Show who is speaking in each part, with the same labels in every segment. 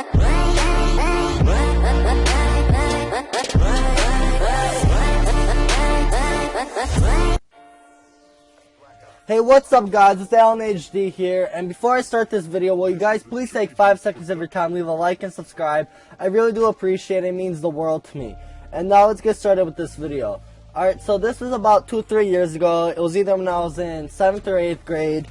Speaker 1: Hey, what's up guys, it's Alan HD here, and before I start this video, will you guys please take 5 seconds of your time, leave a like and subscribe. I really do appreciate it, it means the world to me. And now let's get started with this video. Alright, so this was about 2-3 years ago. It was either when I was in 7th or 8th grade.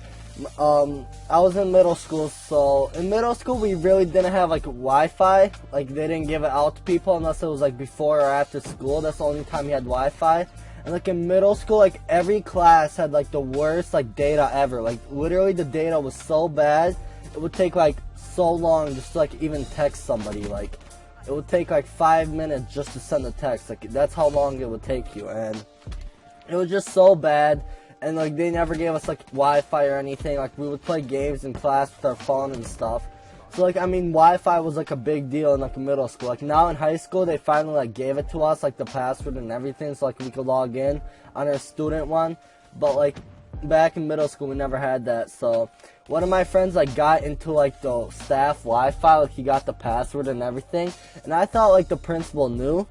Speaker 1: I was in middle school, so in middle school we really didn't have like Wi-Fi. Like they didn't give it out to people unless it was like before or after school. That's the only time you had Wi-Fi. And like in middle school, like every class had like the worst like data ever. Like literally the data was so bad, it would take like so long just to like even text somebody. Like it would take like 5 minutes just to send a text. Like that's how long it would take you, and it was just so bad. And like they never gave us like Wi-Fi or anything. Like we would play games in class with our phone and stuff. So like I mean Wi-Fi was like a big deal in like middle school. Like now in high school they finally like gave it to us, like the password and everything, so like we could log in on our student one. But like back in middle school we never had that. So one of my friends like got into like the staff Wi-Fi, like he got the password and everything, and I thought like the principal knew.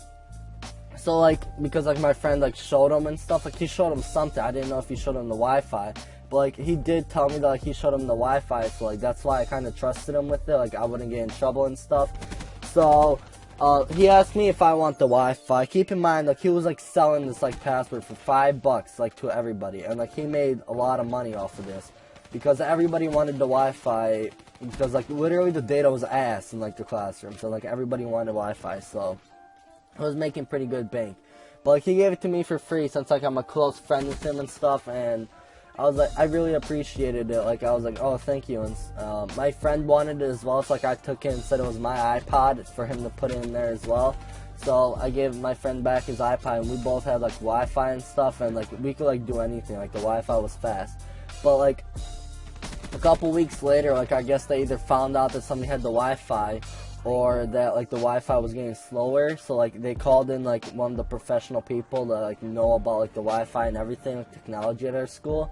Speaker 1: So like because like my friend like showed him and stuff, like he showed him something. I didn't know if he showed him the Wi-Fi. But like he did tell me that like he showed him the Wi-Fi, so like that's why I kind of trusted him with it, like I wouldn't get in trouble and stuff. So he asked me if I want the Wi-Fi. Keep in mind like he was like selling this like password for $5 like to everybody, and like he made a lot of money off of this because everybody wanted the Wi-Fi, because like literally the data was ass in like the classroom, so like everybody wanted Wi-Fi, so I was making pretty good bank. But like he gave it to me for free since like I'm a close friend with him and stuff, and I was like, I really appreciated it. Like I was like, oh, thank you. And my friend wanted it as well, so like I took it and said it was my iPod for him to put in there as well. So I gave my friend back his iPod, and we both had like Wi-Fi and stuff, and like we could like do anything. Like the Wi-Fi was fast. But like a couple weeks later, like I guess they either found out that somebody had the Wi-Fi, or that like the Wi-Fi was getting slower, so like they called in like one of the professional people that like know about like the Wi-Fi and everything, like technology at our school,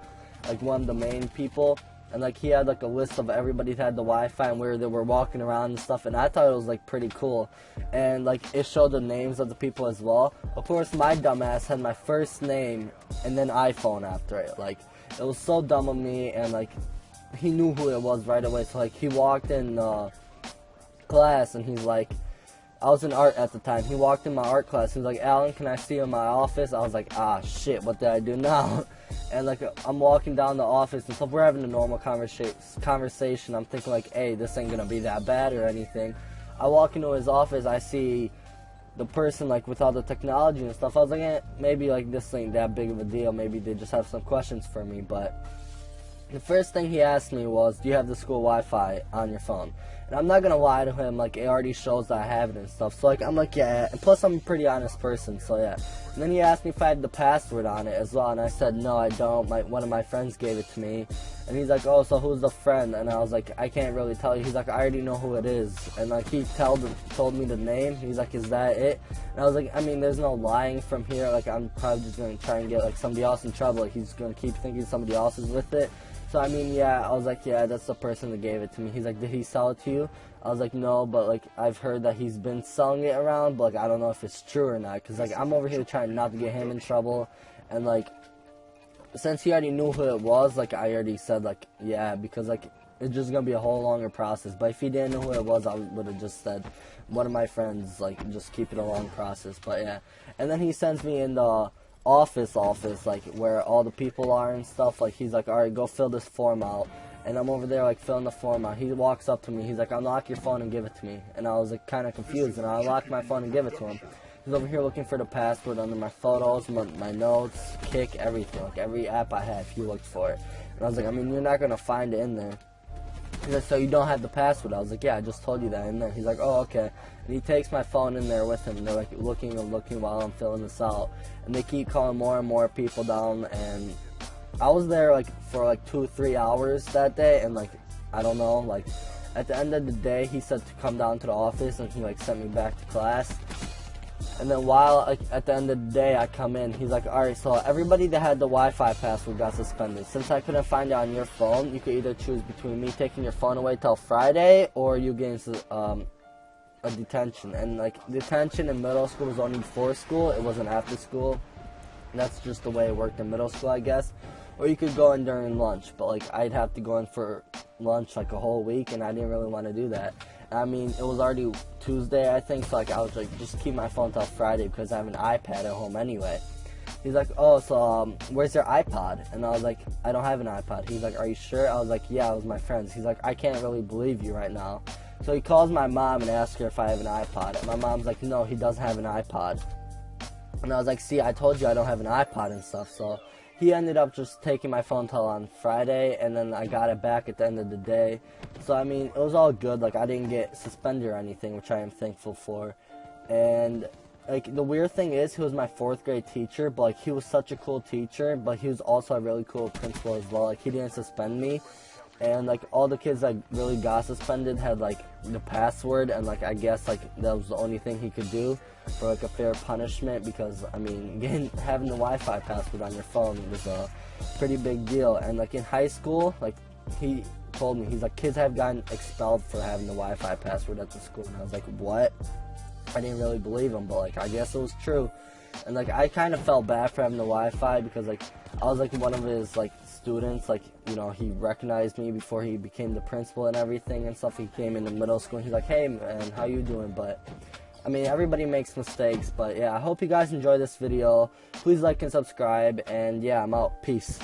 Speaker 1: like one of the main people, and like he had like a list of everybody that had the Wi-Fi and where they were walking around and stuff, and I thought it was like pretty cool. And like it showed the names of the people as well. Of course my dumbass had my first name and then iPhone after it. Like it was so dumb of me, and like he knew who it was right away. So like he walked in class and he's like, I was in art at the time, he walked in my art class, he was like, Alan, can I see you in my office? I was like, ah shit, what did I do now? And like I'm walking down the office and stuff, we're having a normal conversation, I'm thinking like, hey, this ain't gonna be that bad or anything. I walk into his office, I see the person like with all the technology and stuff. I was like, maybe like this ain't that big of a deal, maybe they just have some questions for me. But the first thing he asked me was, do you have the school Wi-Fi on your phone? And I'm not gonna lie to him, like it already shows that I have it and stuff. So like I'm like, yeah, and plus I'm a pretty honest person, so yeah. And then he asked me if I had the password on it as well, and I said no, I don't. One of my friends gave it to me. And he's like, oh, so who's the friend? And I was like, I can't really tell you. He's like, I already know who it is. And like he told me the name. He's like, is that it? And I was like, I mean, there's no lying from here. Like I'm probably just gonna try and get like somebody else in trouble. Like he's gonna keep thinking somebody else is with it. So I mean, yeah, I was like, yeah, that's the person that gave it to me. He's like, did he sell it to you? I was like, no, but like I've heard that he's been selling it around, but like I don't know if it's true or not, because like I'm over here trying not to get him in trouble. And like since he already knew who it was, like I already said like, yeah, because like it's just gonna be a whole longer process. But if he didn't know who it was, I would have just said one of my friends, like just keep it a long process. But yeah, and then he sends me in the office like where all the people are and stuff. Like he's like, alright, go fill this form out. And I'm over there like filling the form out. He walks up to me, he's like, unlock your phone and give it to me. And I was like kind of confused, and I unlocked my phone and give it to him. He's over here looking for the password under my photos, my notes, Kik, everything, like every app I have, he looked for it. And I was like, I mean, you're not gonna find it in there. He's like, so you don't have the password? I was like, yeah, I just told you that in there. He's like, oh, okay. And he takes my phone in there with him, and they're like looking and looking while I'm filling this out. And they keep calling more and more people down, and I was there like for like 2-3 hours that day, and like I don't know, like at the end of the day he said to come down to the office, and he like sent me back to class. And then while like at the end of the day I come in, he's like, alright, so everybody that had the Wi-Fi password got suspended. Since I couldn't find it on your phone, you could either choose between me taking your phone away till Friday, or you getting a detention, and like detention in middle school was only before school, it wasn't after school. And that's just the way it worked in middle school, I guess. Or you could go in during lunch, but like I'd have to go in for lunch like a whole week, and I didn't really want to do that. I mean, it was already Tuesday, I think, so like I was like, just keep my phone till Friday because I have an iPad at home anyway. He's like, oh, so where's your iPod? And I was like, I don't have an iPod. He's like, are you sure? I was like, yeah, it was my friend's. He's like, I can't really believe you right now. So he calls my mom and asks her if I have an iPod. And my mom's like, no, he doesn't have an iPod. And I was like, see, I told you I don't have an iPod and stuff. So he ended up just taking my phone till on Friday, and then I got it back at the end of the day. So, I mean, it was all good. Like, I didn't get suspended or anything, which I am thankful for. And like, the weird thing is, he was my 4th grade teacher, but like, he was such a cool teacher, but he was also a really cool principal as well. Like, he didn't suspend me, and like, all the kids that really got suspended had like the password, and like, I guess like that was the only thing he could do for like a fair punishment, because I mean, having the Wi-Fi password on your phone was a pretty big deal. And like in high school, like he told me, he's like, kids have gotten expelled for having the Wi-Fi password at the school, and I was like, what? I didn't really believe him, but like I guess it was true. And like I kind of felt bad for having the Wi-Fi, because like I was like one of his like students, like, you know, he recognized me before he became the principal and everything and stuff. He came into middle school and he's like, hey man, how you doing? But I mean, everybody makes mistakes. But yeah, I hope you guys enjoy this video. Please like and subscribe, and yeah, I'm out. Peace.